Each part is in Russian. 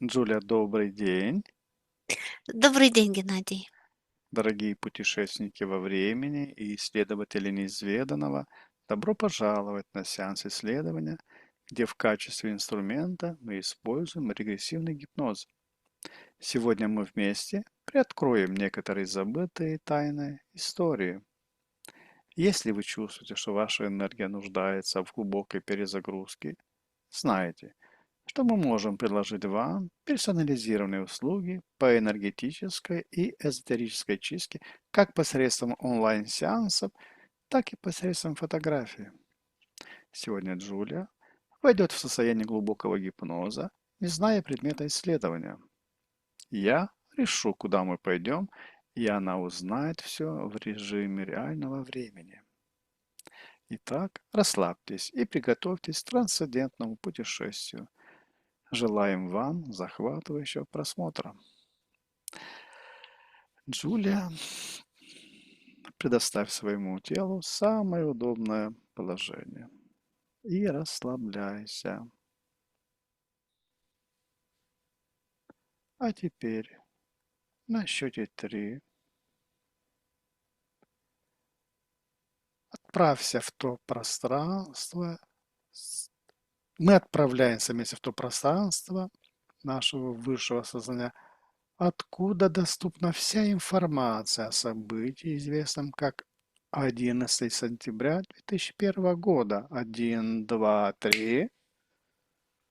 Джулия, добрый день, Добрый день, Геннадий. дорогие путешественники во времени и исследователи неизведанного. Добро пожаловать на сеанс исследования, где в качестве инструмента мы используем регрессивный гипноз. Сегодня мы вместе приоткроем некоторые забытые тайны истории. Если вы чувствуете, что ваша энергия нуждается в глубокой перезагрузке, знайте, что мы можем предложить вам персонализированные услуги по энергетической и эзотерической чистке как посредством онлайн-сеансов, так и посредством фотографий. Сегодня Джулия войдет в состояние глубокого гипноза, не зная предмета исследования. Я решу, куда мы пойдем, и она узнает все в режиме реального времени. Итак, расслабьтесь и приготовьтесь к трансцендентному путешествию. Желаем вам захватывающего просмотра. Джулия, предоставь своему телу самое удобное положение и расслабляйся. А теперь на счете 3 отправься в то пространство. Мы отправляемся вместе в то пространство нашего высшего сознания, откуда доступна вся информация о событии, известном как 11 сентября 2001 года. 1, 2, 3.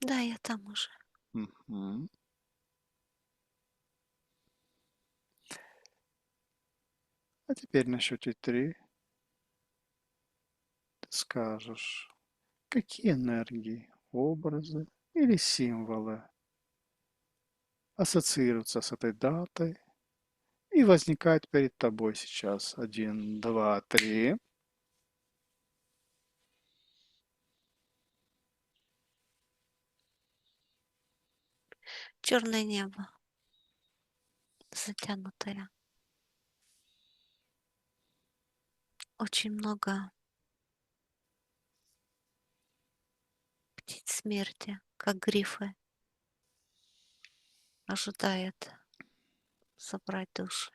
Да, я там уже. Мгм. А теперь на счете 3 ты скажешь, какие энергии, образы или символы ассоциируются с этой датой и возникают перед тобой сейчас. 1, 2, 3. Черное небо, затянутое. Очень много птиц смерти, как грифы, ожидает забрать души.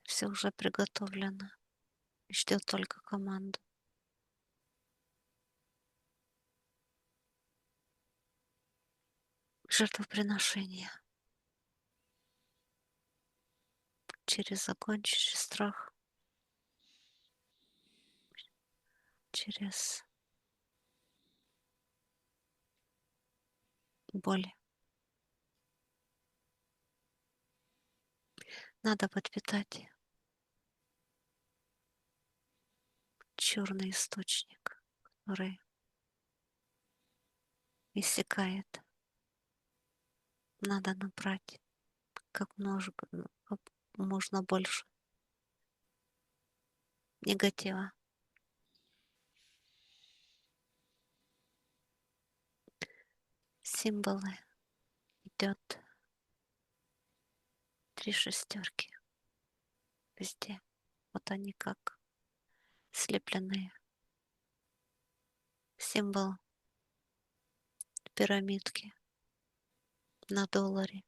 Все уже приготовлено. Ждет только команду. Жертвоприношение. Через огонь, через страх, через боль. Надо подпитать черный источник, который иссякает. Надо набрать как можно больше негатива. Символы идет 3 шестерки везде. Вот они как слепленные. Символ пирамидки на долларе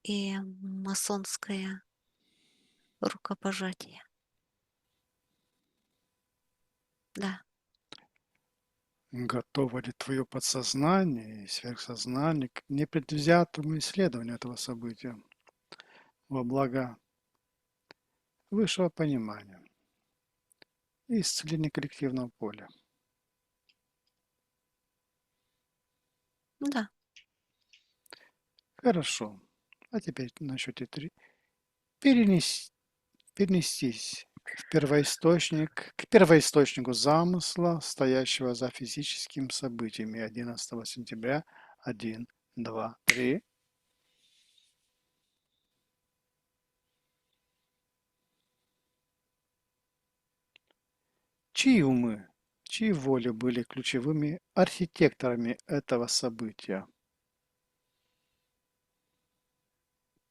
и масонское рукопожатие. Да, Готово ли твое подсознание и сверхсознание к непредвзятому исследованию этого события во благо высшего понимания и исцеления коллективного поля? да. Хорошо. А теперь на счете 3 перенес- перенестись к первоисточнику замысла, стоящего за физическими событиями 11 сентября. 1, 2, 3. Чьи умы, чьи воли были ключевыми архитекторами этого события?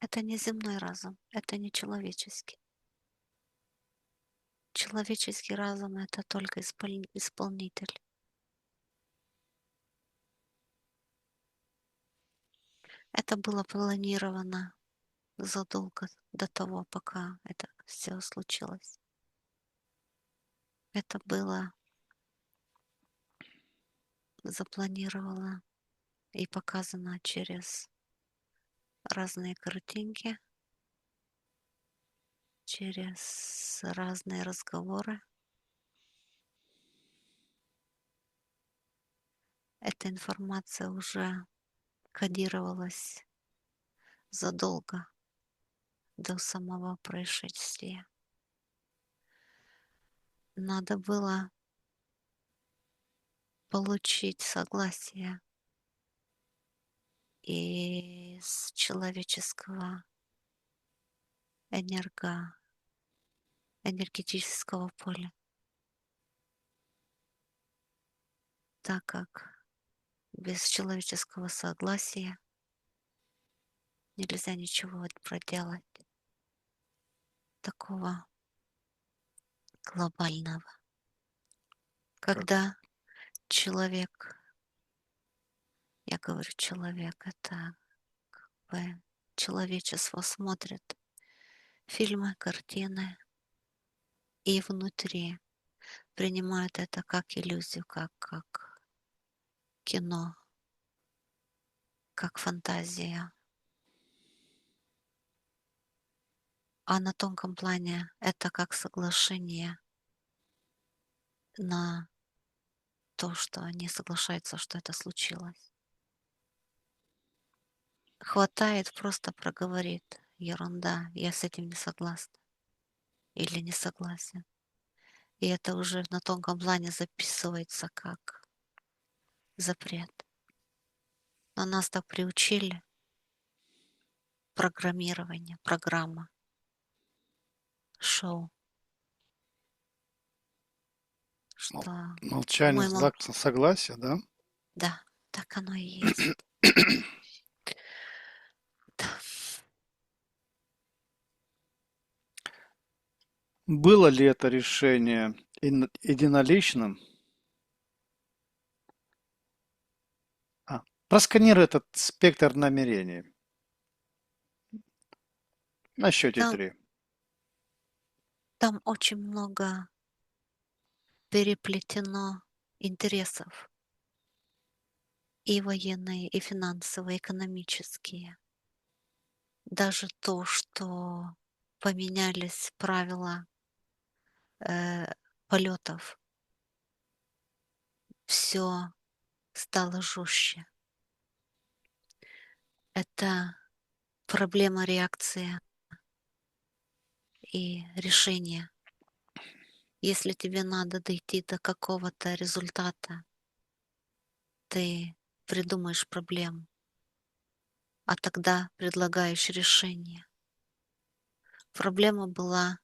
Это не земной разум, это не человеческий. Человеческий разум это только исполнитель. Это было планировано задолго до того, пока это все случилось. Это было запланировано и показано через разные картинки, через разные разговоры. Эта информация уже кодировалась задолго до самого происшествия. Надо было получить согласие из человеческого энергетического поля, так как без человеческого согласия нельзя ничего проделать такого глобального. Как? Когда человек, я говорю человек, это как бы человечество смотрит фильмы, картины и внутри принимает это как иллюзию, как кино, как фантазия. А на тонком плане это как соглашение на то, что они соглашаются, что это случилось. Хватает просто проговорит ерунда, я с этим не согласна или не согласен. И это уже на тонком плане записывается как запрет. Но нас так приучили, программирование, программа, шоу, Мол- что Молчание, мы знак согласия, да? да, так оно и есть. Да. Было ли это решение единоличным? Просканируй этот спектр намерений. На счете Там, 3. там очень много переплетено интересов и военные, и финансовые, и экономические. Даже то, что поменялись правила полетов, все стало жестче. Это проблема реакции и решения. Если тебе надо дойти до какого-то результата, ты придумаешь проблему, а тогда предлагаешь решение. Проблема была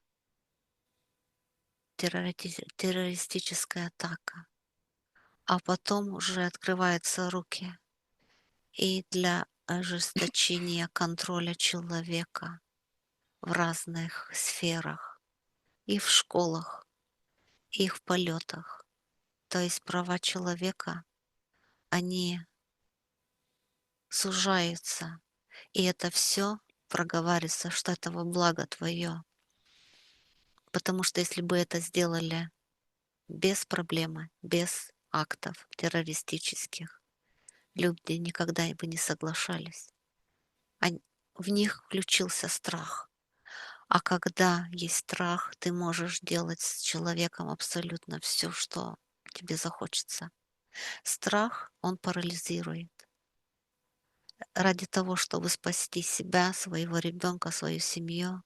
террористическая атака, а потом уже открываются руки и для ожесточения контроля человека в разных сферах, и в школах, и в полетах. То есть права человека, они сужаются, и это все проговаривается, что это во благо твое. Потому что если бы это сделали без проблемы, без актов террористических, люди никогда бы не соглашались. В них включился страх. А когда есть страх, ты можешь делать с человеком абсолютно все, что тебе захочется. Страх, он парализирует. Ради того, чтобы спасти себя, своего ребенка, свою семью,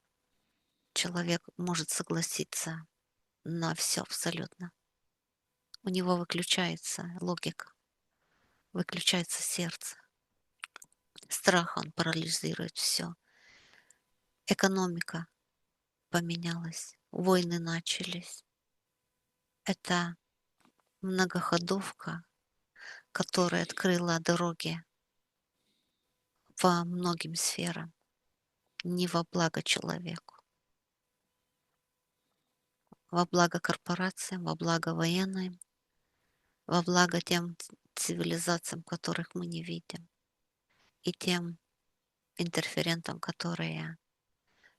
человек может согласиться на все абсолютно. У него выключается логика, выключается сердце. Страх, он парализирует все. Экономика поменялась, войны начались. Это многоходовка, которая открыла дороги по многим сферам, не во благо человеку, во благо корпорациям, во благо военным, во благо тем цивилизациям, которых мы не видим, и тем интерферентам, которые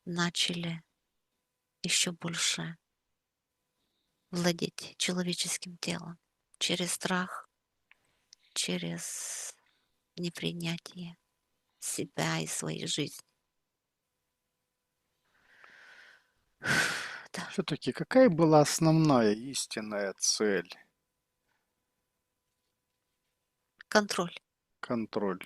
начали еще больше владеть человеческим телом через страх, через непринятие себя и своей жизни. Да, Все-таки какая была основная истинная цель? контроль. Контроль.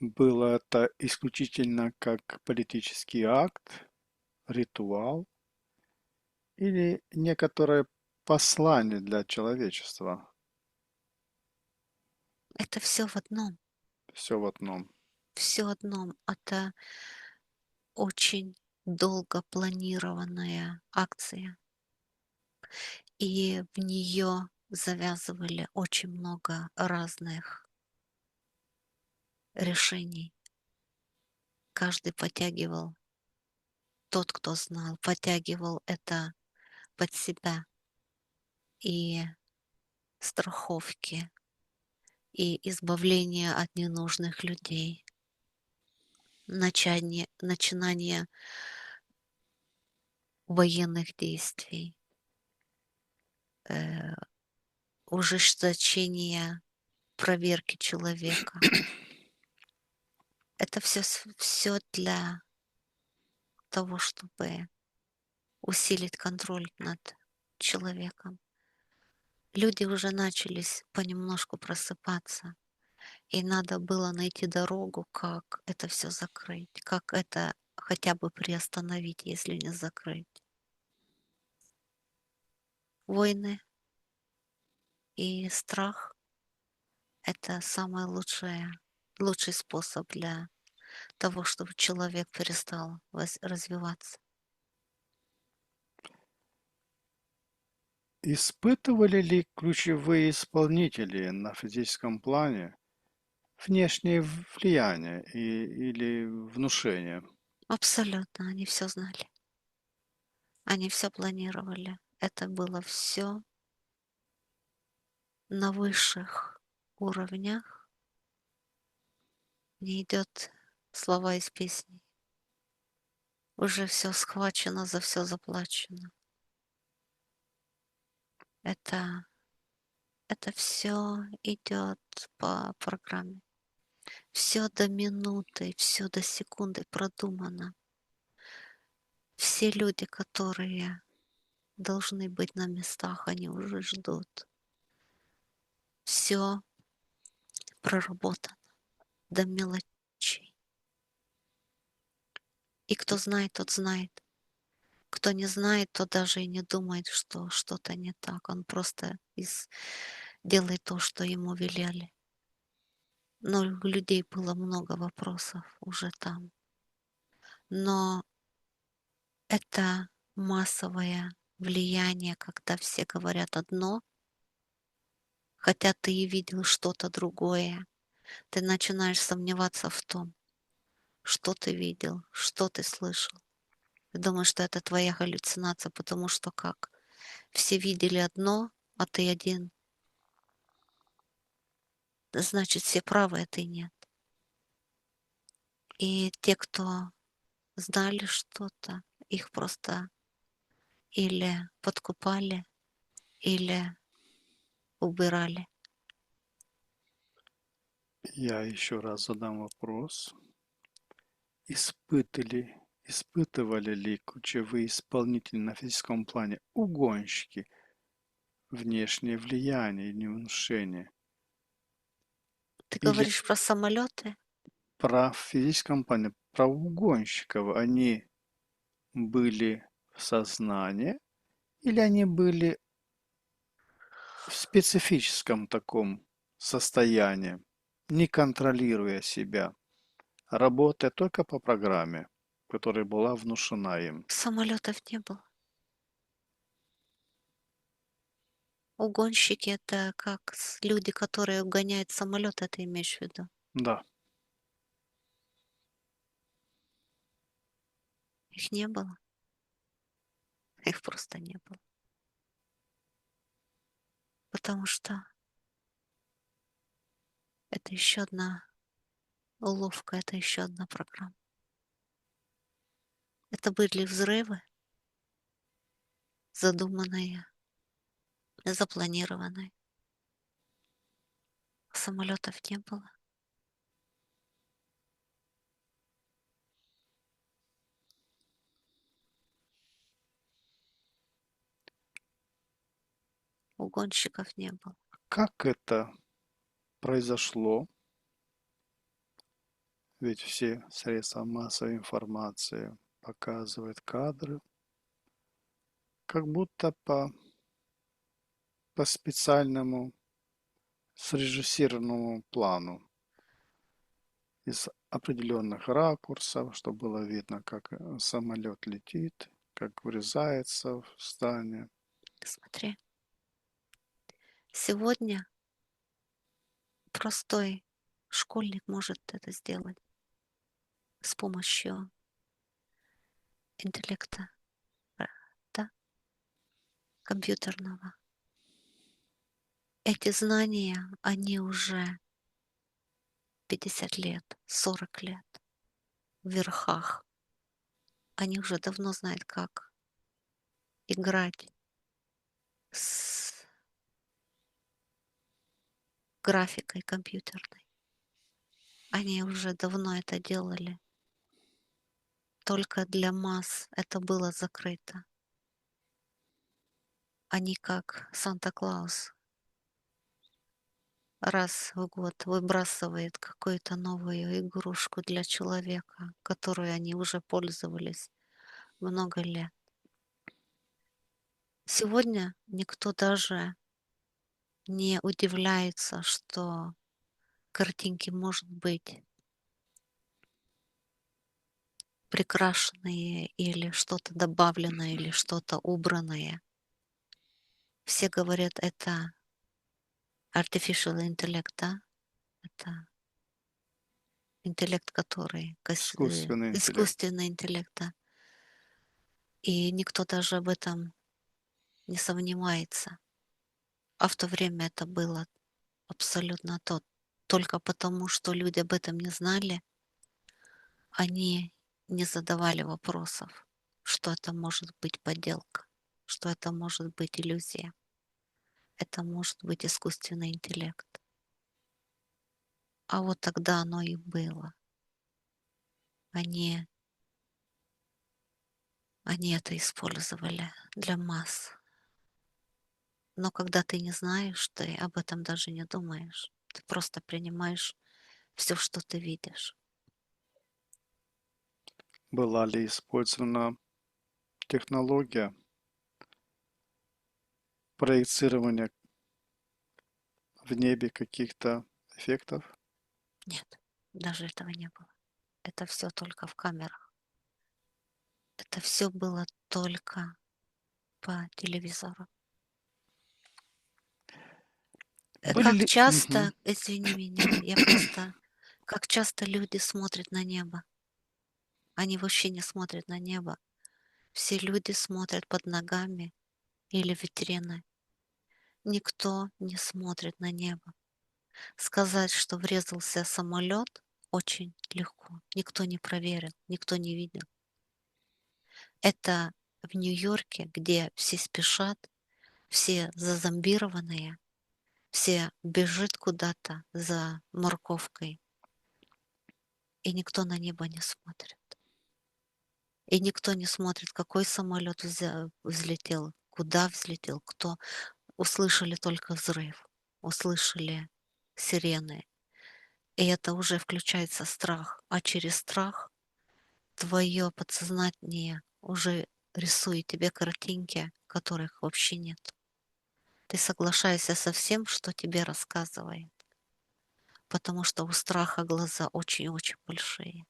Было это исключительно как политический акт, ритуал или некоторое послание для человечества? Это все в одном. Все в одном. Все в одном. Это очень долго планированная акция. И в нее завязывали очень много разных решений. Каждый подтягивал, тот, кто знал, подтягивал это под себя. И страховки, и избавление от ненужных людей, начинание военных действий, э, ужесточение проверки человека. Это все для того, чтобы усилить контроль над человеком. Люди уже начались понемножку просыпаться, и надо было найти дорогу, как это все закрыть, как это хотя бы приостановить, если не закрыть. Войны и страх — это самый лучший способ для того, чтобы человек перестал развиваться. Испытывали ли ключевые исполнители на физическом плане внешнее влияние или внушение? Абсолютно, они все знали. Они все планировали. Это было все на высших уровнях. Не идет слова из песни. Уже все схвачено, за все заплачено. Это, это все идет по программе. Все до минуты, все до секунды продумано. Все люди, которые должны быть на местах, они уже ждут. Все проработано до мелочей. И кто знает, тот знает. Кто не знает, тот даже и не думает, что что-то не так. Он просто делает то, что ему велели. Но у людей было много вопросов уже там. Но это массовое влияние, когда все говорят одно, хотя ты и видел что-то другое. Ты начинаешь сомневаться в том, что ты видел, что ты слышал. Ты думаешь, что это твоя галлюцинация, потому что как? Все видели одно, а ты один. Значит, все правы, а ты нет. И те, кто знали что-то, их просто или подкупали, или убирали. Я еще раз задам вопрос. Испытывали ли ключевые исполнители на физическом плане угонщики внешнее влияние и внушение? Ты Или говоришь про самолеты? про физическом плане, про угонщиков они были в сознании или они были в специфическом таком состоянии, не контролируя себя, работая только по программе, которая была внушена им? Самолетов не было. Угонщики — это как люди, которые угоняют самолет, это имеешь в виду? Да. Их не было. Их просто не было. Потому что Это еще одна уловка, это еще одна программа. Это были взрывы, задуманные, запланированные. Самолетов не было. Угонщиков не было. Как это произошло? Ведь все средства массовой информации показывают кадры, как будто по специальному срежиссированному плану из определенных ракурсов, чтобы было видно, как самолет летит, как врезается в здание. Смотри, сегодня простой школьник может это сделать с помощью интеллекта, да, компьютерного. Эти знания, они уже 50 лет, 40 лет в верхах. Они уже давно знают, как играть с графикой компьютерной. Они уже давно это делали. Только для масс это было закрыто. Они как Санта-Клаус раз в год выбрасывает какую-то новую игрушку для человека, которой они уже пользовались много лет. Сегодня никто даже не удивляется, что картинки может быть прикрашенные или что-то добавленное, или что-то убранное. Все говорят, это artificial intellect, да? Это интеллект, который Искусственный интеллект. искусственный интеллект, да. И никто даже об этом не сомневается. А в то время это было абсолютно то. Только потому, что люди об этом не знали, они не задавали вопросов, что это может быть подделка, что это может быть иллюзия, это может быть искусственный интеллект. А вот тогда оно и было. Они, они это использовали для масс. Но когда ты не знаешь, ты об этом даже не думаешь. Ты просто принимаешь все, что ты видишь. Была ли использована технология проецирования в небе каких-то эффектов? Нет, даже этого не было. Это все только в камерах. Это все было только по телевизору. Были Как ли... часто, Мгм. извини меня, я просто, как часто люди смотрят на небо. Они вообще не смотрят на небо. Все люди смотрят под ногами или витрины. Никто не смотрит на небо. Сказать, что врезался самолет, очень легко. Никто не проверил, никто не видел. Это в Нью-Йорке, где все спешат, все зазомбированные, все бежит куда-то за морковкой, и никто на небо не смотрит. И никто не смотрит, какой самолет взлетел, куда взлетел, кто. Услышали только взрыв, услышали сирены. И это уже включается страх. А через страх твое подсознание уже рисует тебе картинки, которых вообще нет. Ты соглашаешься со всем, что тебе рассказывает, потому что у страха глаза очень-очень большие.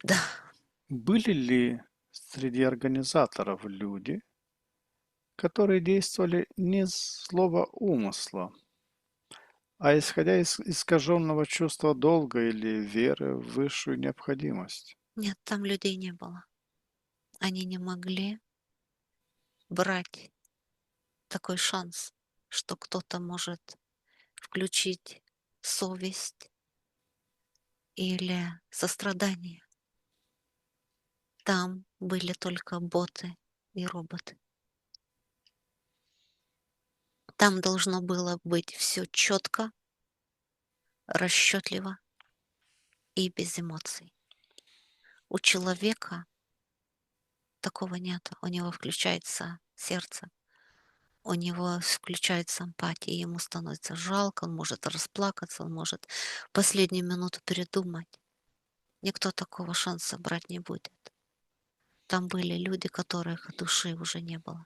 Да, Были ли среди организаторов люди, которые действовали не с злого умысла, а исходя из искаженного чувства долга или веры в высшую необходимость? нет, там людей не было. Они не могли брать такой шанс, что кто-то может включить совесть или сострадание. Там были только боты и роботы. Там должно было быть все четко, расчетливо и без эмоций. У человека такого нет. У него включается сердце, у него включается эмпатия, ему становится жалко, он может расплакаться, он может последнюю минуту передумать. Никто такого шанса брать не будет. Там были люди, которых души уже не было.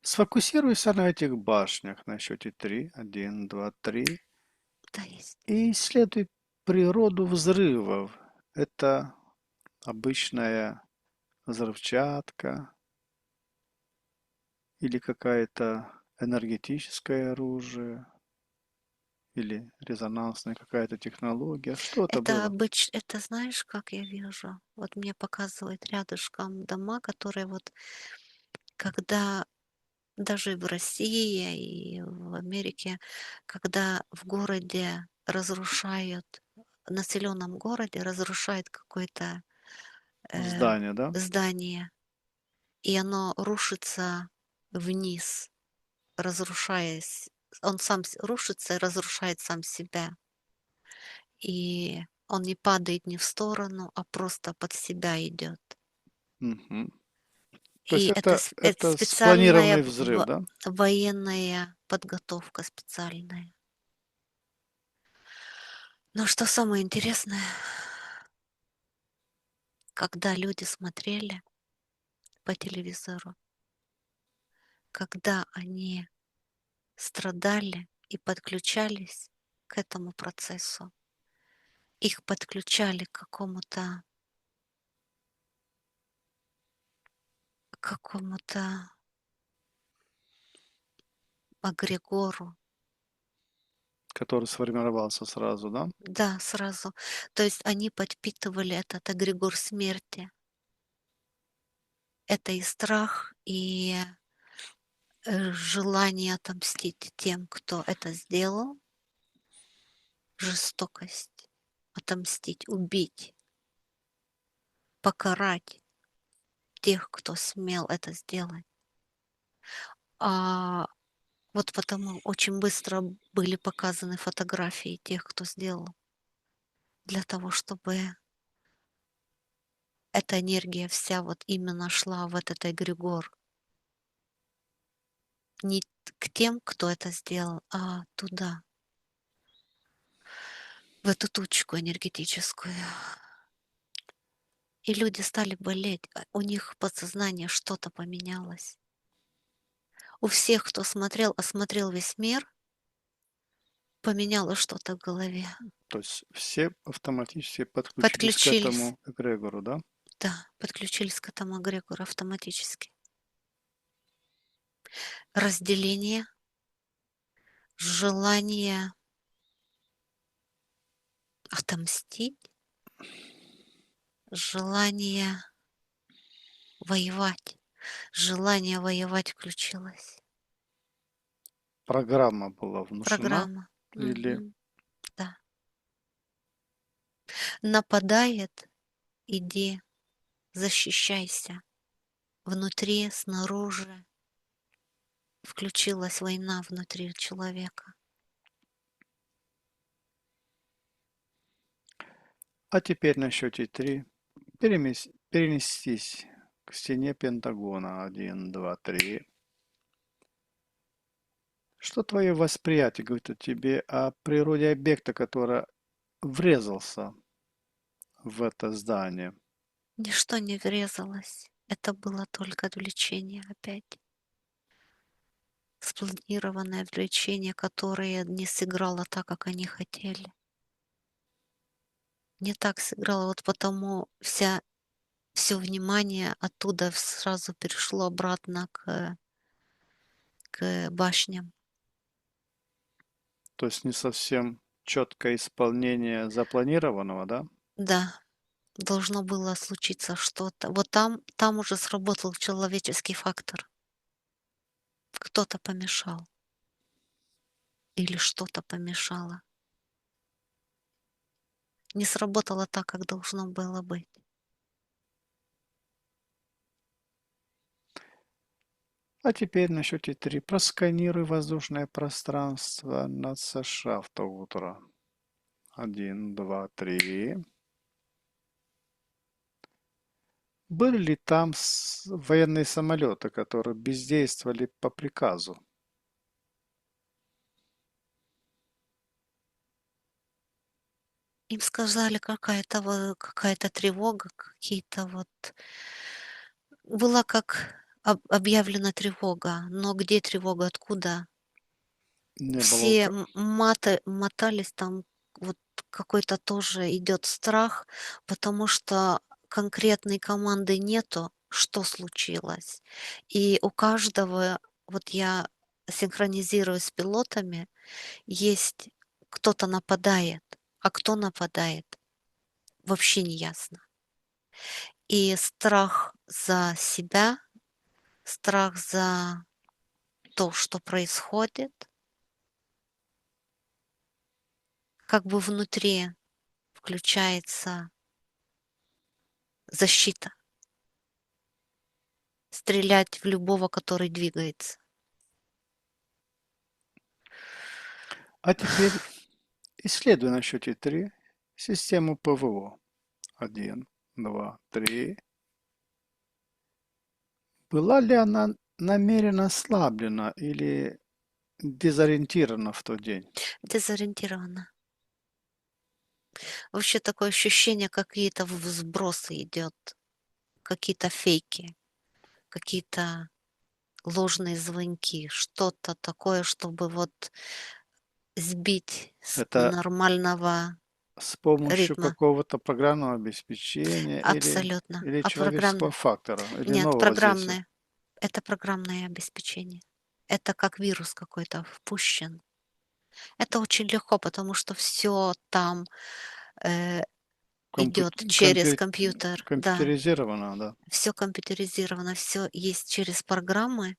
Сфокусируйся на этих башнях на счете 3. 1, 2, 3. Да, есть. И исследуй природу взрывов. Это обычная взрывчатка или какая-то энергетическое оружие или резонансная какая-то технология. Что это было? Это знаешь, как я вижу? Вот мне показывают рядышком дома, которые вот, когда даже в России и в Америке, когда в городе разрушают, в населенном городе разрушают какое-то э, Здание, да? здание, и оно рушится вниз, разрушаясь. Он рушится и разрушает сам себя. И он не падает ни в сторону, а просто под себя идет. Мгм. То есть И это это специальная спланированный взрыв, да? военная подготовка специальная. Но что самое интересное, когда люди смотрели по телевизору, когда они страдали и подключались к этому процессу, их подключали к какому-то агрегору. Который сформировался сразу, да? Да, сразу. То есть они подпитывали этот эгрегор смерти. Это и страх, и желание отомстить тем, кто это сделал, жестокость, отомстить, убить, покарать тех, кто смел это сделать. А вот потому очень быстро были показаны фотографии тех, кто сделал, для того, чтобы эта энергия вся вот именно шла в этот эгрегор. Не к тем, кто это сделал, а туда, в эту точку энергетическую. И люди стали болеть, у них подсознание что-то поменялось. У всех, кто осмотрел весь мир, поменялось что-то в голове. То есть все автоматически подключились к Подключились, этому эгрегору, да? да, подключились к этому эгрегору автоматически. Разделение, желание отомстить, желание воевать. Желание воевать включилось. Программа была внушена Программа. или Мгм. Да. Нападает, иди, защищайся. Внутри, снаружи включилась война внутри человека. А теперь на счете 3 перенестись к стене Пентагона. 1, 2, 3. Что твое восприятие говорит о тебе о природе объекта, который врезался в это здание? Ничто не врезалось. Это было только отвлечение опять. Спланированное отвлечение, которое не сыграло так, как они хотели. Не так сыграло, вот потому все внимание оттуда сразу перешло обратно к башням. То есть не совсем четкое исполнение запланированного, да? Да, должно было случиться что-то. Вот там уже сработал человеческий фактор. Кто-то помешал. или что-то помешало. Не сработало так, как должно было быть. А теперь на счете 3 просканируй воздушное пространство над США в то утро. 1, 2, 3. Были ли там военные самолеты, которые бездействовали по приказу? Им сказали, какая-то тревога, какие-то вот... Была как объявлена тревога, но где тревога, откуда? Не было Все мотались там, вот какой-то тоже идет страх, потому что конкретной команды нету, что случилось. И у каждого, вот я синхронизируюсь с пилотами, есть кто-то нападает, а кто нападает, вообще не ясно. И страх за себя, страх за то, что происходит, как бы внутри включается защита. Стрелять в любого, который двигается. А теперь исследуй на счете 3 систему ПВО. 1, 2, 3. Была ли она намеренно ослаблена или дезориентирована в тот день? Дезориентирована. Вообще такое ощущение, какие-то сбросы идет, какие-то фейки, какие-то ложные звонки, что-то такое, чтобы вот сбить с Это нормального с помощью ритма. какого-то программного обеспечения Абсолютно. или А человеческого программное? фактора, или Нет, нового воздействия? программное. Это программное обеспечение. Это как вирус какой-то впущен. Это очень легко, потому что все там э, идет через компьютер. Да, Компьютеризировано, да. все компьютеризировано, все есть через программы,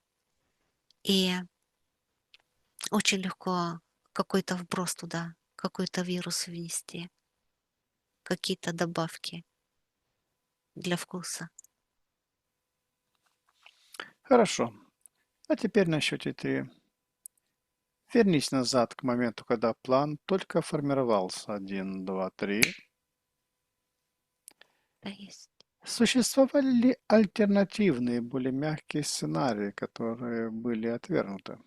и очень легко какой-то вброс туда, какой-то вирус внести, какие-то добавки для вкуса. Хорошо. А теперь на счете 3. Вернись назад к моменту, когда план только формировался. 1, 2, 3. Да, есть. Существовали ли альтернативные, более мягкие сценарии, которые были отвергнуты?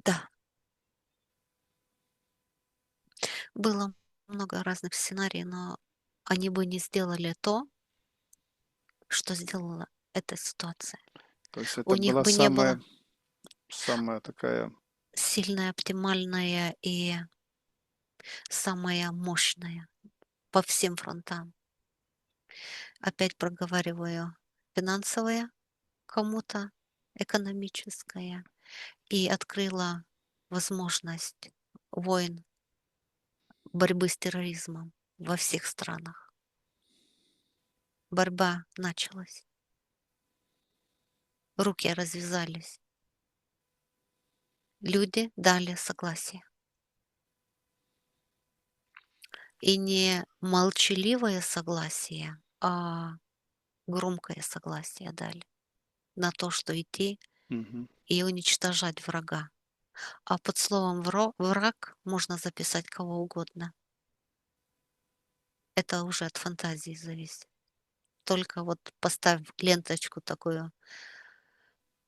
Да, было много разных сценариев, но они бы не сделали то, что сделала эта ситуация. То есть У это них была бы не было самая такая... сильная, оптимальная и самая мощная по всем фронтам. Опять проговариваю, финансовая кому-то, экономическая, и открыла возможность войн, борьбы с терроризмом во всех странах. Борьба началась, руки развязались, люди дали согласие. И не молчаливое согласие, а громкое согласие дали на то, что идти Мгм. и уничтожать врага. А под словом враг можно записать кого угодно. Это уже от фантазии зависит. Только вот поставь ленточку такую,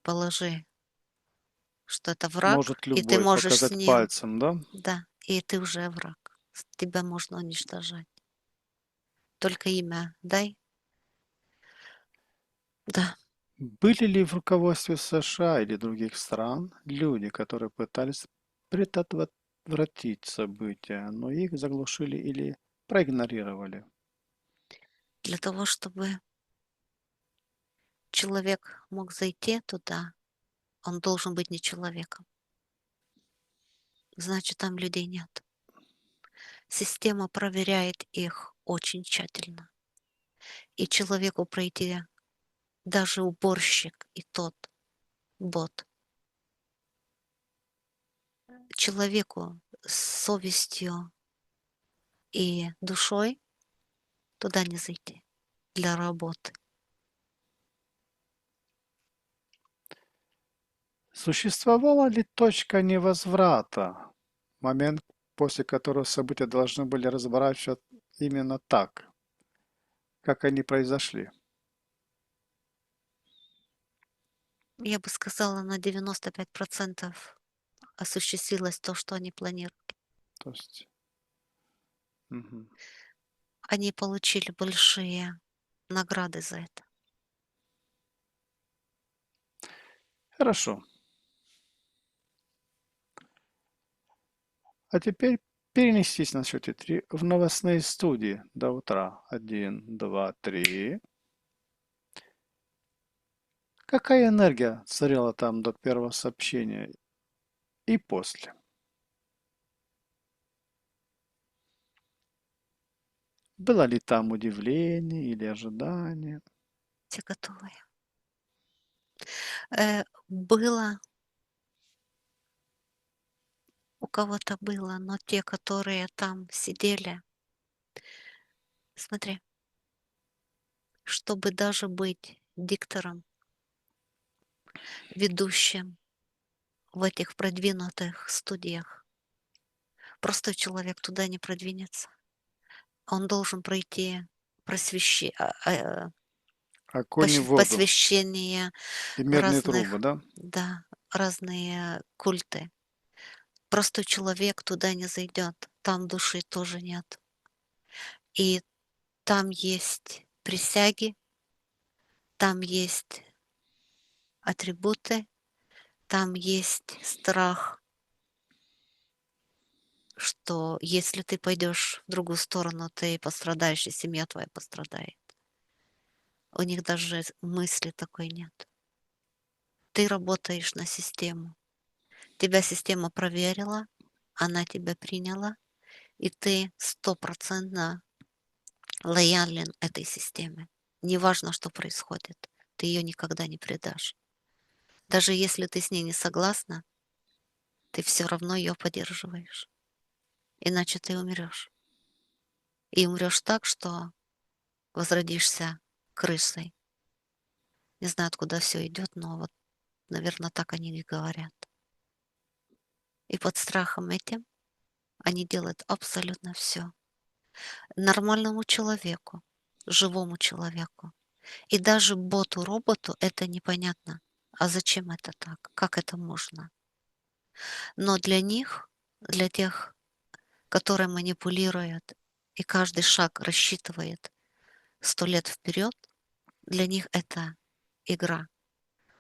положи, что это враг, Может и ты любой можешь с показать ним, пальцем, да? да, и ты уже враг. Тебя можно уничтожать. Только имя дай. Да, Были ли в руководстве США или других стран люди, которые пытались предотвратить события, но их заглушили или проигнорировали? для того, чтобы человек мог зайти туда, он должен быть не человеком. Значит, там людей нет. Система проверяет их очень тщательно. И человеку пройти, даже уборщик и тот бот, человеку с совестью и душой туда не зайти для работы. Существовала ли точка невозврата, момент, после которого события должны были разворачиваться именно так, как они произошли? Я бы сказала, на 95% осуществилось то, что они планировали. То есть, мгм. Они получили большие награды за это. Хорошо. А теперь перенестись на счете 3 в новостные студии до утра. 1, 2, 3. Какая энергия царила там до первого сообщения и после? Было ли там удивление или ожидание? Те готовые. Было, у кого-то было, но те, которые там сидели, смотри, чтобы даже быть диктором, ведущим в этих продвинутых студиях, простой человек туда не продвинется. Он должен пройти просвещение, Огонь и воду посвящение и медные трубы, разных, да? да, разные культы. Простой человек туда не зайдет, там души тоже нет. И там есть присяги, там есть атрибуты, там есть страх, что если ты пойдешь в другую сторону, ты пострадаешь, и семья твоя пострадает. У них даже мысли такой нет. Ты работаешь на систему. Тебя система проверила, она тебя приняла, и ты стопроцентно лоялен этой системе. Неважно, что происходит, ты ее никогда не предашь. Даже если ты с ней не согласна, ты все равно ее поддерживаешь. Иначе ты умрешь. И умрешь так, что возродишься крысой. Не знаю, откуда все идет, но вот, наверное, так они и говорят. И под страхом этим они делают абсолютно все. Нормальному человеку, живому человеку. И даже боту-роботу это непонятно. А зачем это так? Как это можно? Но для них, для тех, которые манипулируют и каждый шаг рассчитывает 100 лет вперед, для них это игра.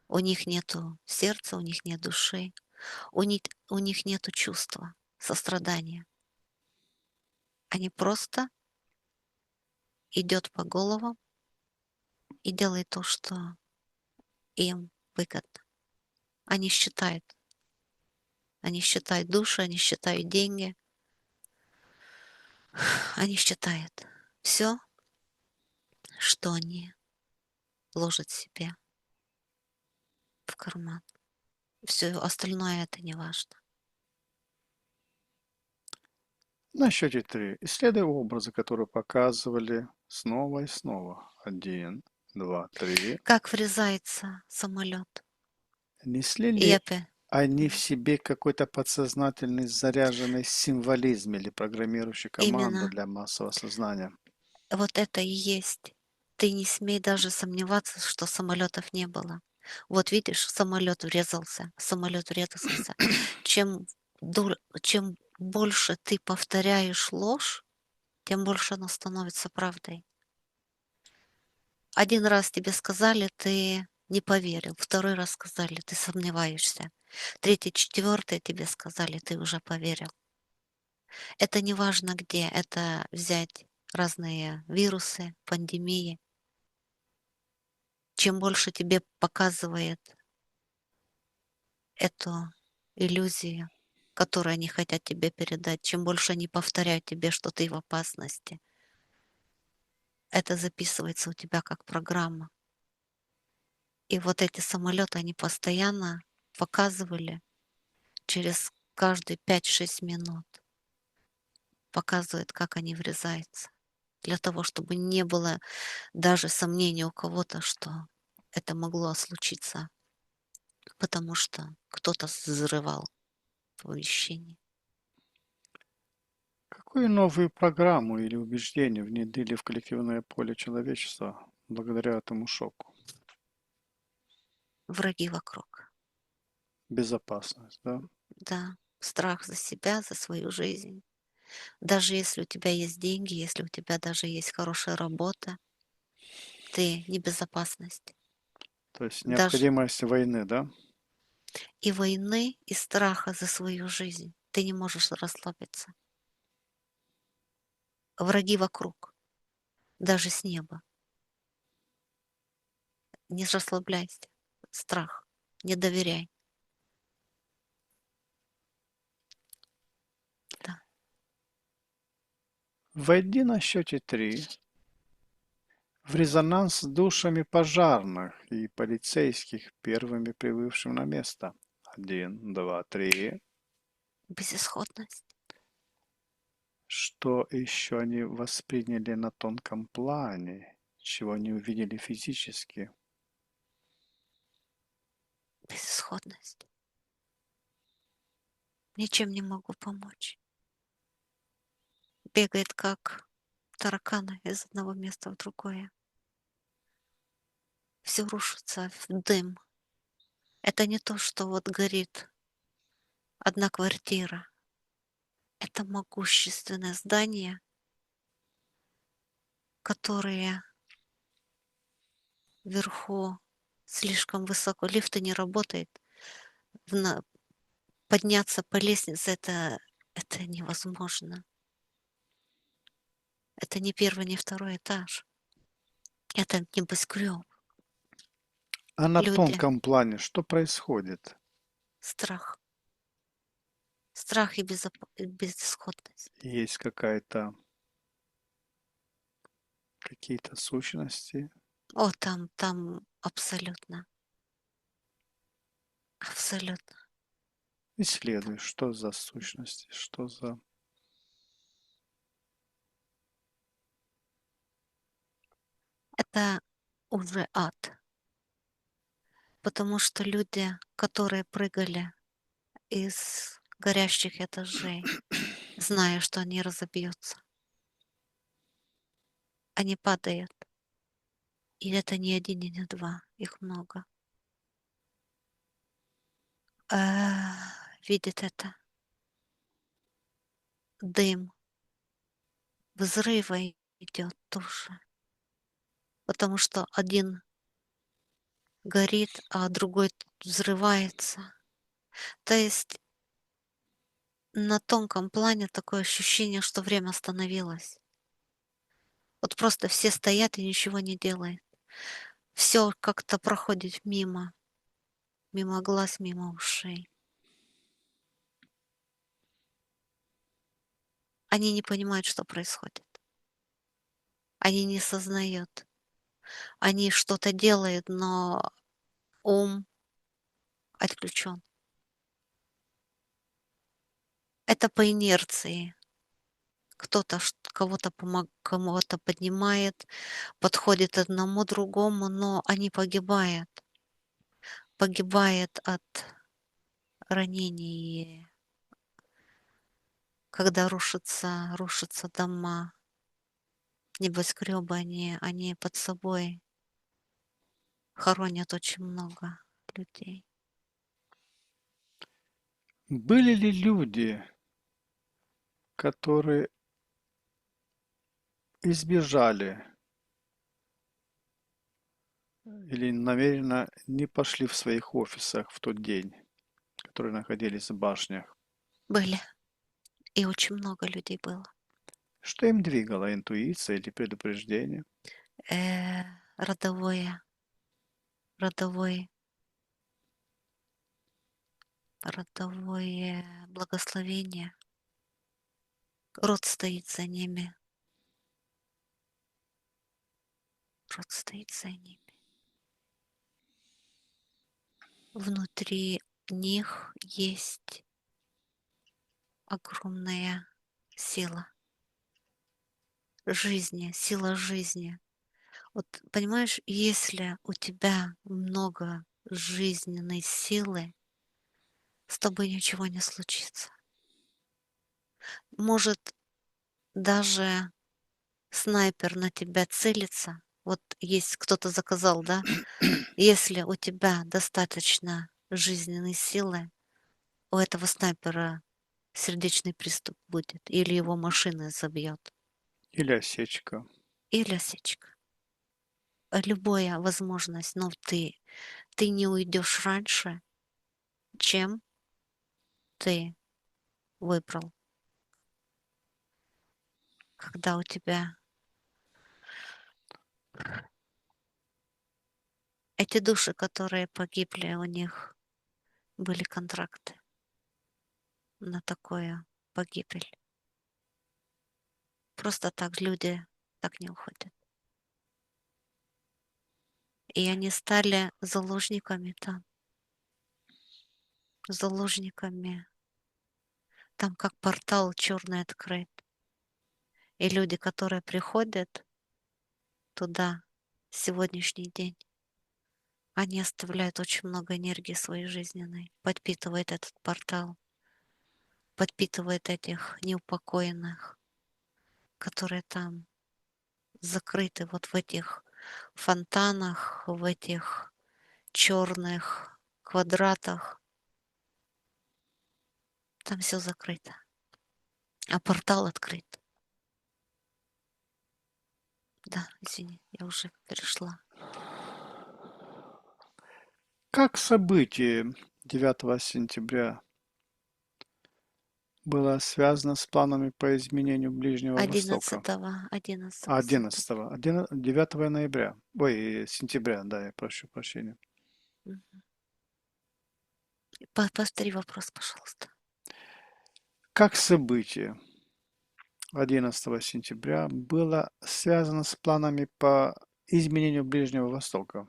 У них нету сердца, у них нет души, у них нету чувства, сострадания. Они просто идет по головам и делает то, что им выгодно. Они считают. Они считают души, они считают деньги, они считают все, что они ложат себе в карман. Все остальное это не важно. На счете 3. Исследуй образы, которые показывали снова и снова. 1, 2, 3. Как врезается самолет. Несли И ли опять они в себе какой-то подсознательный заряженный символизм или программирующий команду именно для массового сознания? вот это и есть. Ты не смей даже сомневаться, что самолетов не было. Вот видишь, самолет врезался. Чем, чем больше ты повторяешь ложь, тем больше она становится правдой. Один раз тебе сказали, ты не поверил. Второй раз сказали, ты сомневаешься. Третий, четвертый тебе сказали, ты уже поверил. Это не важно где. Это взять разные вирусы, пандемии. Чем больше тебе показывает эту иллюзию, которую они хотят тебе передать, чем больше они повторяют тебе, что ты в опасности, это записывается у тебя как программа. И вот эти самолеты, они постоянно показывали через каждые 5-6 минут показывает, как они врезаются. Для того, чтобы не было даже сомнений у кого-то, что это могло случиться, потому что кто-то взрывал помещение. Какую новую программу или убеждение внедрили в коллективное поле человечества благодаря этому шоку? Враги вокруг. Безопасность, да? Да, страх за себя, за свою жизнь. Даже если у тебя есть деньги, если у тебя даже есть хорошая работа, ты не безопасность. То есть Даже необходимость войны, да? и войны, и страха за свою жизнь. Ты не можешь расслабиться. Враги вокруг, даже с неба. Не расслабляйся. Страх. Не доверяй. Да. Войди на счете 3 в резонанс с душами пожарных и полицейских, первыми прибывшим на место. 1, 2, 3. Безысходность. Что еще они восприняли на тонком плане, чего не увидели физически? Безысходность. Ничем не могу помочь. Бегает как тараканы из одного места в другое. Все рушится в дым. Это не то, что вот горит одна квартира. Это могущественное здание, которое вверху слишком высоко. Лифты не работает. Подняться по лестнице это невозможно. Это не первый, не второй этаж. Это небоскреб. А на Люди, тонком плане что происходит? страх. Страх и безысходность. Есть какие-то сущности? О, там абсолютно, абсолютно. Исследуй, что за сущности, что за... Это уже ад. Потому что люди, которые прыгали из горящих этажей, зная, что они разобьются, они падают. И это не один и не два, их много. Видит это. Дым, взрыва идет тоже. Потому что один горит, а другой взрывается. То есть на тонком плане такое ощущение, что время остановилось. Вот просто все стоят и ничего не делают. Все как-то проходит мимо, мимо глаз, мимо ушей. Они не понимают, что происходит. Они не сознают. Они что-то делают, но ум отключен. Это по инерции. Кто-то кого-то поднимает, подходит одному другому, но они погибают. Погибает от ранений, когда рушатся дома, небоскребы, они под собой хоронят очень много людей. Были ли люди, которые избежали или намеренно не пошли в своих офисах в тот день, которые находились в башнях? Были. И очень много людей было. Что им двигало, интуиция или предупреждение? Э, родовое, родовое, родовое благословение. Род стоит за ними. Род стоит за ними. Внутри них есть, огромная сила жизни, сила жизни. Вот понимаешь, если у тебя много жизненной силы, с тобой ничего не случится. Может, даже снайпер на тебя целится. Вот есть кто-то заказал, да? Если у тебя достаточно жизненной силы, у этого снайпера сердечный приступ будет, или его машина забьет, Или осечка. или осечка. Любая возможность, но ты не уйдешь раньше, чем ты выбрал. Когда у тебя эти души, которые погибли, у них были контракты на такое погибель. Просто так люди так не уходят. И они стали заложниками там, заложниками. Там как портал черный открыт. И люди, которые приходят туда сегодняшний день, они оставляют очень много энергии своей жизненной, подпитывает этот портал, подпитывает этих неупокоенных, которые там закрыты вот в этих фонтанах, в этих черных квадратах. Там все закрыто, а портал открыт. Да, извини, я уже перешла. Как событие 9 сентября было связано с планами по изменению Ближнего Востока? 11 сентября. 11, 9 ноября. Ой, сентября, да, я прошу прощения. Мгм. Повтори вопрос, пожалуйста. Как событие 11 сентября было связано с планами по изменению Ближнего Востока?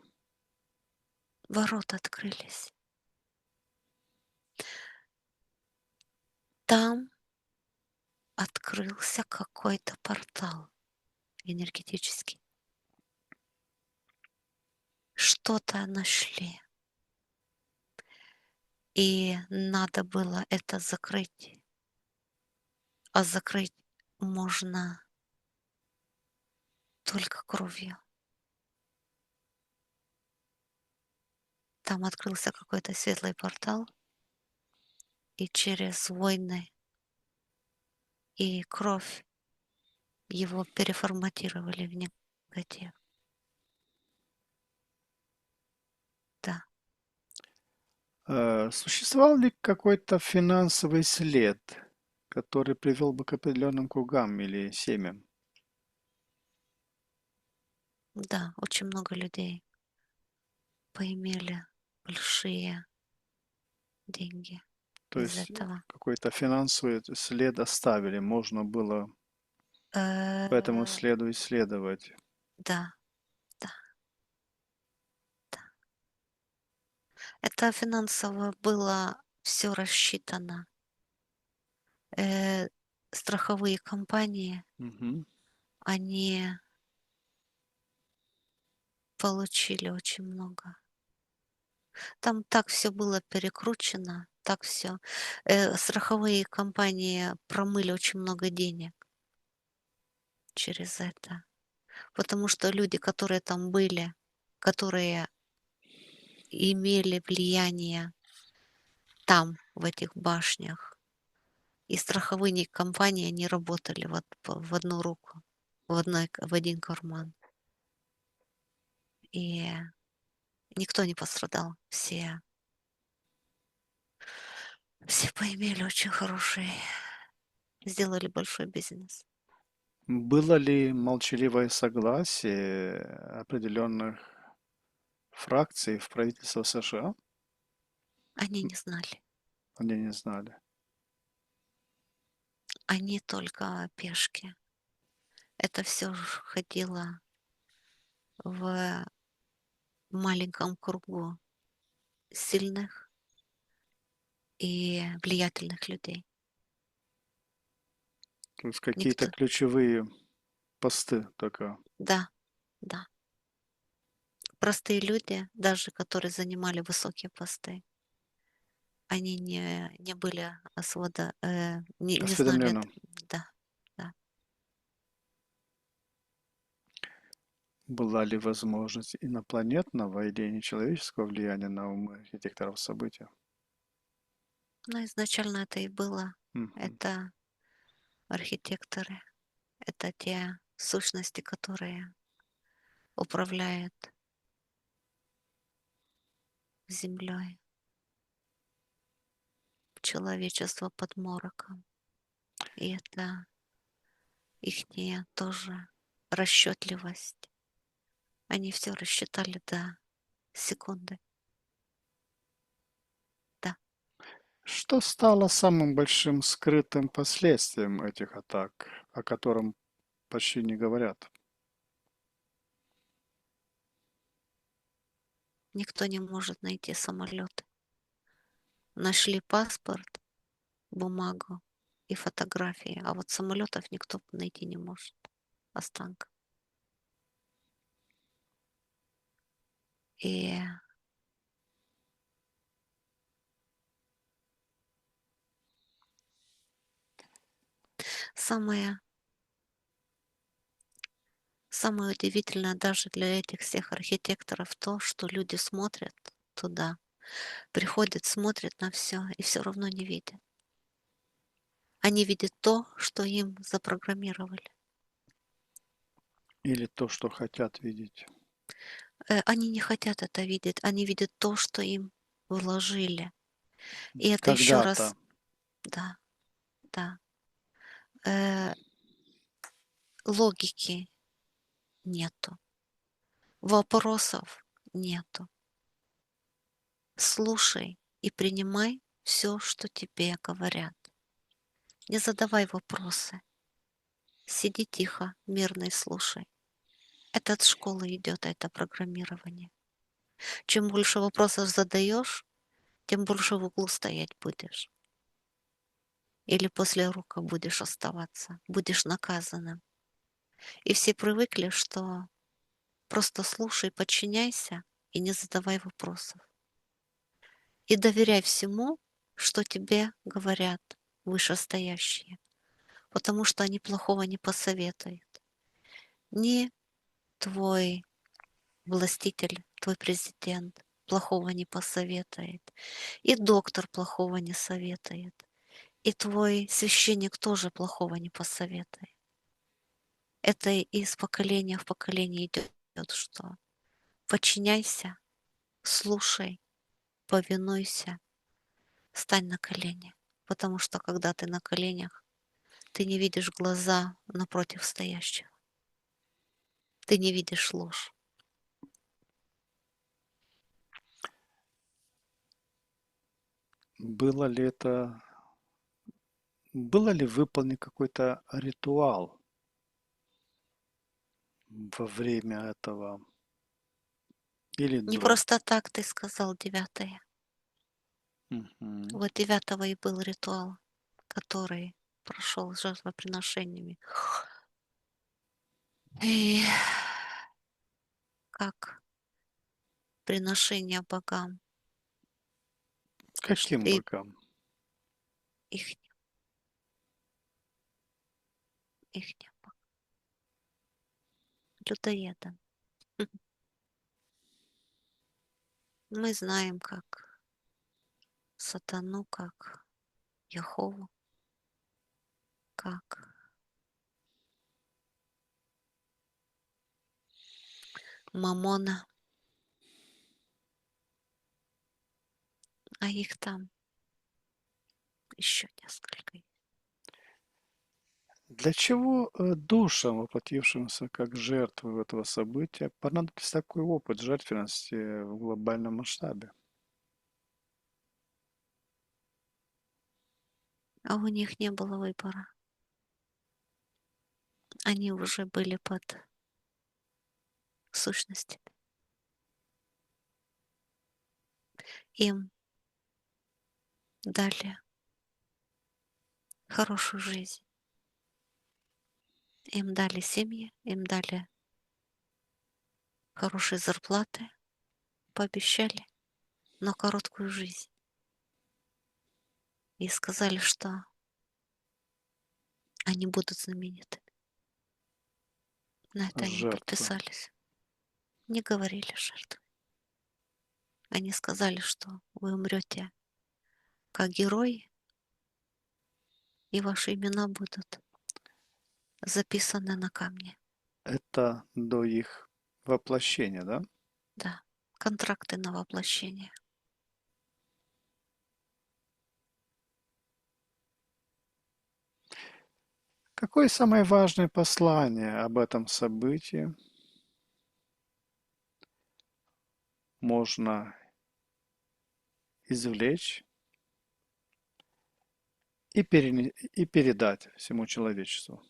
Ворота открылись. Там открылся какой-то портал энергетический. Что-то нашли. И надо было это закрыть. А закрыть можно только кровью. Там открылся какой-то светлый портал, и через войны и кровь его переформатировали в негатив. Да. Существовал ли какой-то финансовый след, который привел бы к определенным кругам или семьям? Да, очень много людей поимели большие деньги То из есть этого. какой-то финансовый след оставили, можно было по этому Э, следу исследовать. Да, да, да. Это финансово было все рассчитано. Э, Страховые компании, Мгм. они получили очень много. Там так все было перекручено, так все. Страховые компании промыли очень много денег через это. Потому что люди, которые там были, которые имели влияние там, в этих башнях, и страховые компании, они работали вот в одну руку, в один карман. И никто не пострадал. Все поимели очень хороший, сделали большой бизнес. Было ли молчаливое согласие определенных фракций в правительстве США? Они не знали. Они не знали. Они только пешки. Это все ходило в маленьком кругу сильных и влиятельных людей. То есть какие-то Никто. ключевые посты только. Да, да. Простые люди, даже которые занимали высокие посты, они не были не знали, Осведомленно. да, да. Была ли возможность инопланетного или нечеловеческого влияния на умы архитекторов события? Но изначально это и было. Мгм. Это архитекторы, это те сущности, которые управляют землей, человечество под мороком. И это ихняя тоже расчетливость. Они все рассчитали до секунды. Да. Что стало самым большим скрытым последствием этих атак, о котором почти не говорят? Никто не может найти самолет. Нашли паспорт, бумагу и фотографии, а вот самолетов никто найти не может. Останков. И самое, самое удивительное даже для этих всех архитекторов то, что люди смотрят туда, приходят, смотрят на все равно не видят. Они видят то, что им запрограммировали. Или то, что хотят видеть? Они не хотят это видеть, они видят то, что им вложили. И это еще Когда-то. раз, да, да, э, логики нету, вопросов нету. Слушай и принимай все, что тебе говорят. Не задавай вопросы. Сиди тихо, мирно и слушай. Это от школы идет, это программирование. Чем больше вопросов задаешь, тем больше в углу стоять будешь. Или после урока будешь оставаться, будешь наказанным. И все привыкли, что просто слушай, подчиняйся и не задавай вопросов. И доверяй всему, что тебе говорят вышестоящие, потому что они плохого не посоветуют. Ни твой властитель, твой президент плохого не посоветует, и доктор плохого не советует, и твой священник тоже плохого не посоветует. Это из поколения в поколение идет, что подчиняйся, слушай, повинуйся, стань на колени. Потому что когда ты на коленях, ты не видишь глаза напротив стоящего. Ты не видишь ложь. Было ли это... Было ли выполнен какой-то ритуал во время этого или Не до? просто так ты сказал 9. Мгм. Вот 9 и был ритуал, который прошел с жертвоприношениями. И как приношение богам. Каким И бокам? их, их людоедам. Мы знаем, как сатану, как Яхову, как Мамона, а их там еще несколько. Для чего душам, воплотившимся как жертвы этого события, понадобился такой опыт жертвенности в глобальном масштабе? А у них не было выбора. Они уже были под сущностями. Им дали хорошую жизнь. Им дали семьи, им дали хорошие зарплаты, пообещали, но короткую жизнь. И сказали, что они будут знаменитыми. На это они Жертвы. подписались. Не говорили жертвы. Они сказали, что вы умрете как герои, и ваши имена будут записаны на камне. Это до их воплощения, да? Да, контракты на воплощение. Какое самое важное послание об этом событии можно извлечь и передать всему человечеству?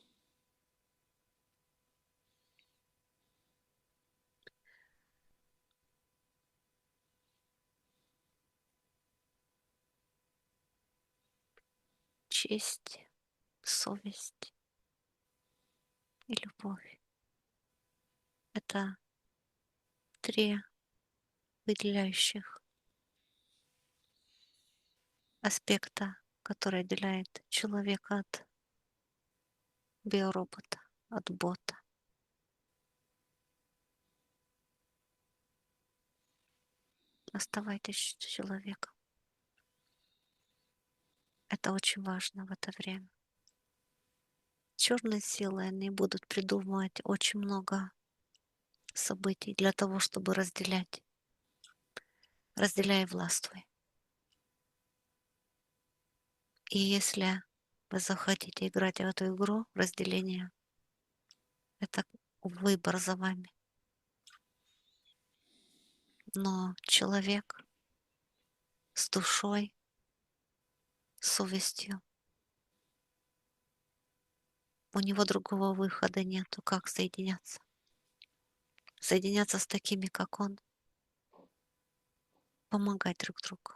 Честь, совесть и любовь. Это три выделяющих аспекта, который отделяет человека от биоробота, от бота. Оставайтесь человеком. Это очень важно в это время. Черные силы, они будут придумывать очень много событий для того, чтобы разделять. Разделяй и властвуй. И если вы захотите играть в эту игру разделения, это выбор за вами. Но человек с душой, с совестью, у него другого выхода нету, как соединяться. Соединяться с такими, как он, помогать друг другу,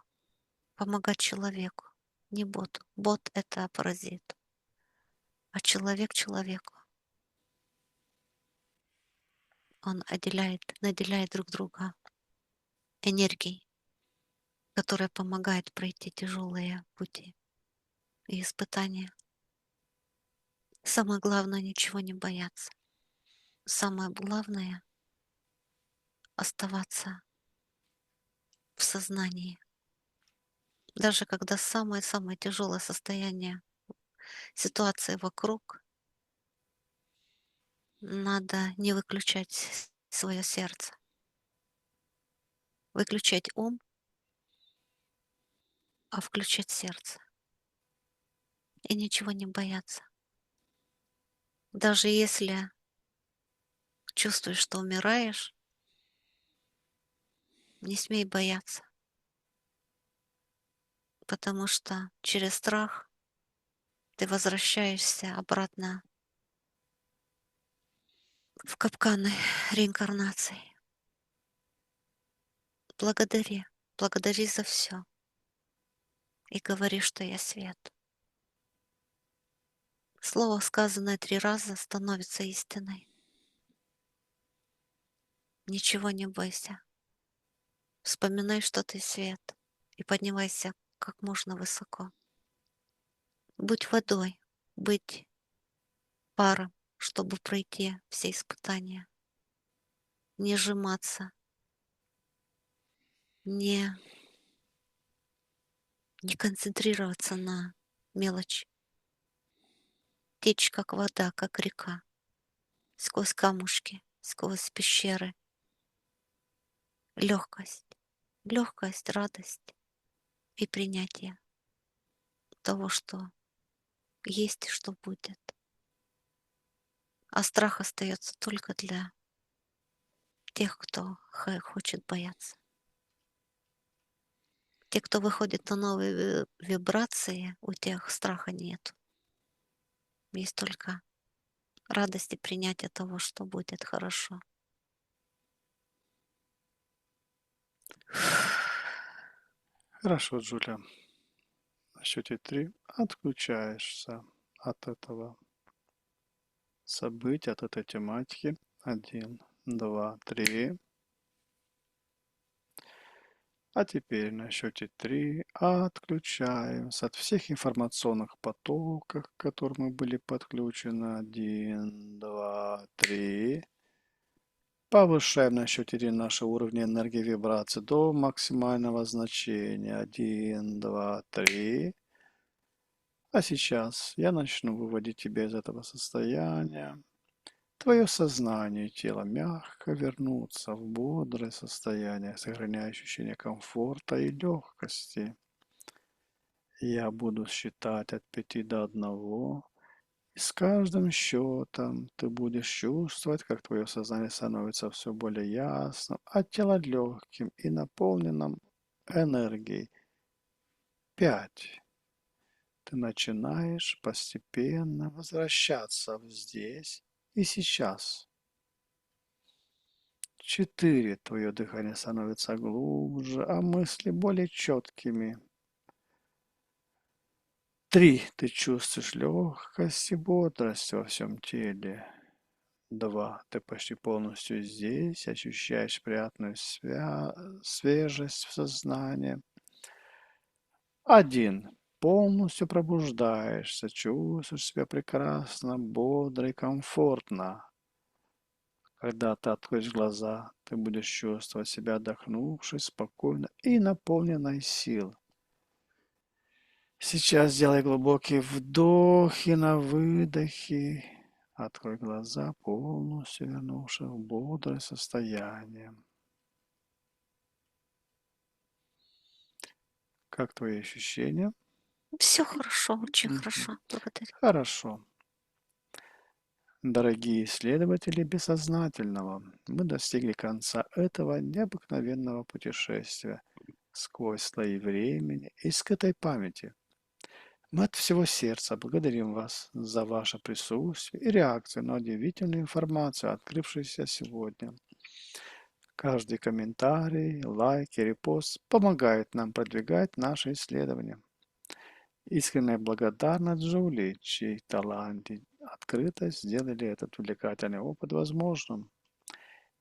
помогать человеку, не боту. Бот — это паразит, а человек человеку. Он наделяет друг друга энергией, которая помогает пройти тяжелые пути и испытания. Самое главное — ничего не бояться. Самое главное — оставаться в сознании. Даже когда самое-самое тяжелое состояние, ситуации вокруг, надо не выключать свое сердце, выключать ум, а включать сердце и ничего не бояться. Даже если чувствуешь, что умираешь, не смей бояться, потому что через страх ты возвращаешься обратно в капканы реинкарнации. Благодари, благодари за все и говори, что я свет. Слово, сказанное 3 раза, становится истиной. Ничего не бойся. Вспоминай, что ты свет, и поднимайся как можно высоко. Будь водой, быть паром, чтобы пройти все испытания. Не сжиматься, не, не концентрироваться на мелочи. Течь как вода, как река, сквозь камушки, сквозь пещеры. Легкость, легкость, радость и принятие того, что есть и что будет. А страх остается только для тех, кто хочет бояться. Те, кто выходит на новые вибрации, у тех страха нет. Есть только радость и принятие того, что будет хорошо. Хорошо, Джулия. На счете 3 отключаешься от этого события от этой тематики. 1, 2, 3. А теперь на счете 3 отключаемся от всех информационных потоков, к которым мы были подключены. 1, 2, 3. Повышаем на счете 1 наши уровни энергии вибрации до максимального значения. 1, 2, 3. А сейчас я начну выводить тебя из этого состояния. Твое сознание и тело мягко вернутся в бодрое состояние, сохраняя ощущение комфорта и легкости. Я буду считать от 5 до 1, и с каждым счетом ты будешь чувствовать, как твое сознание становится все более ясным, а тело легким и наполненным энергией. 5. Ты начинаешь постепенно возвращаться в здесь и сейчас. 4. Твое дыхание становится глубже, а мысли более четкими. 3. Ты чувствуешь легкость и бодрость во всем теле. 2. Ты почти полностью здесь, ощущаешь приятную свежесть в сознании. 1. Полностью пробуждаешься, чувствуешь себя прекрасно, бодро и комфортно. Когда ты откроешь глаза, ты будешь чувствовать себя отдохнувшей, спокойно и наполненной сил. Сейчас сделай глубокий вдох и на выдохе открой глаза, полностью вернувшись в бодрое состояние. Как твои ощущения? Все хорошо, очень Мгм. хорошо. Благодарю. Хорошо. Дорогие исследователи бессознательного, мы достигли конца этого необыкновенного путешествия сквозь слои времени и скрытой памяти. Мы от всего сердца благодарим вас за ваше присутствие и реакцию на удивительную информацию, открывшуюся сегодня. Каждый комментарий, лайк и репост помогает нам продвигать наши исследования. Искренняя благодарность Джули, чьи талант и открытость сделали этот увлекательный опыт возможным.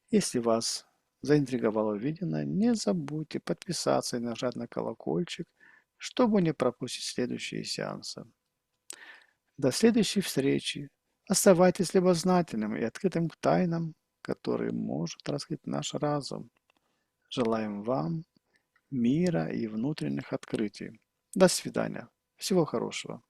Если вас заинтриговало увиденное, не забудьте подписаться и нажать на колокольчик, чтобы не пропустить следующие сеансы. До следующей встречи. Оставайтесь любознательным и открытым к тайнам, которые может раскрыть наш разум. Желаем вам мира и внутренних открытий. До свидания. Всего хорошего.